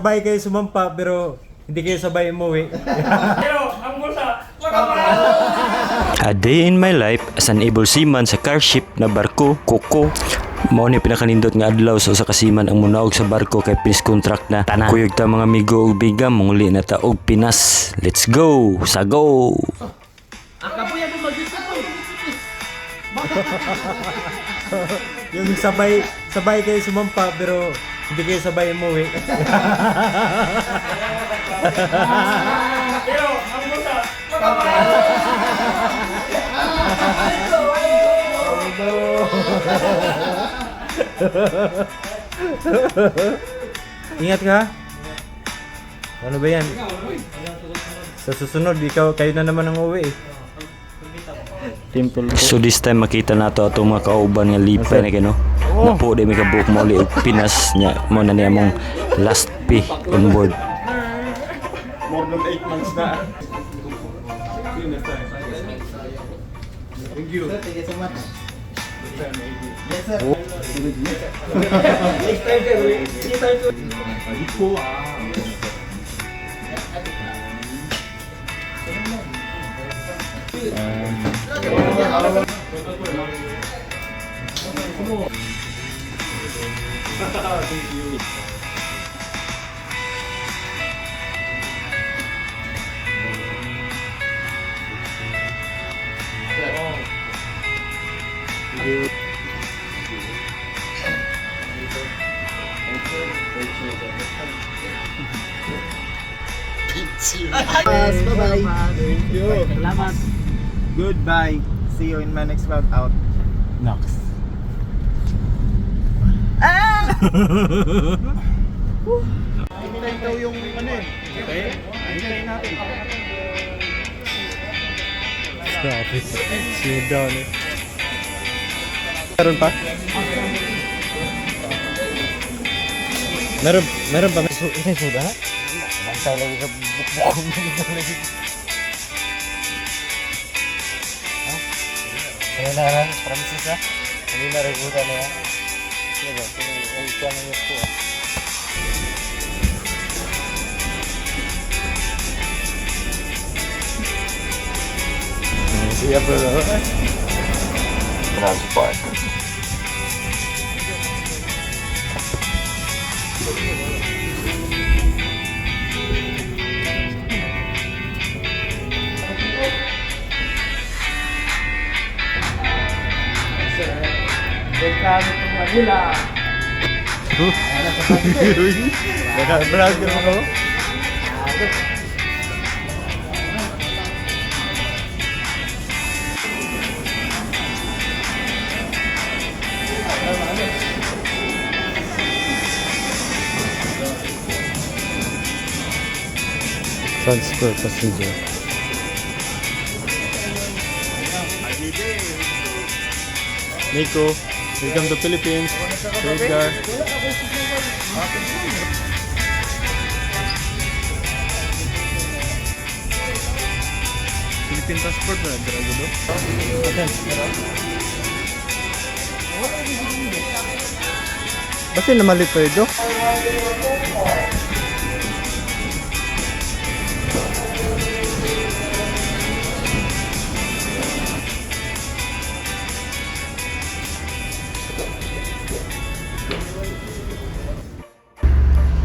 Sabay kayo sumampa pero hindi kayo sabay umuwi. Pero ang bulsa, A day in my life as an able seaman sa car ship na barko, Koko. Mao ni pinakanindot nga adlaw sa usa ka seaman ang munaog sa barko kay Peace contract na tanan. Kuyog ta mga amigo ug bigam manguli na ta og Pinas. Let's go! Sago! Yung sabay kayo sumampa pero hindi kayo sabay umuwi. pero ang bulsa, Ingat ka. Ano ba yan? Sa susunod, kayo na naman ang uwi eh. So this time makita nato atong mga kauban nga lipay na kino. Napo di mi kabuok mo uli og Pinas nya mo na niya mong last pay on board. More than 8 months na. Thank you. Thank you so much. Yes, sir. Bye-bye. Thank you. Salamat. Goodbye. See you in my next vlog out. Next. Hintayin daw yung ano eh. Okay? Hintayin natin. Grabe. Sino down eh. Meron pa? Meron pa? May suda na? Bantay lagi ka bukong lagi. Ha? Ano na lang? Promises ha? Hindi na rin buta na yan. Ano ba? Ay, kaya na yun po ah. Siya bro. Transport. welcome to Manila. Vlog mo ko? Transfer passenger. Nico, welcome to Philippines. Edgar. Philippine passport na nagdarago do? Basta namalit pa ito?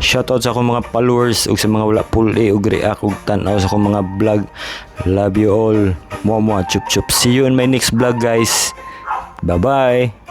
Shoutout sa akong mga followers ug sa mga wala puli ug react ug tan-aw sa akong mga vlog. Love you all. Mwah mwah chup chup. See you in my next vlog guys. Bye bye.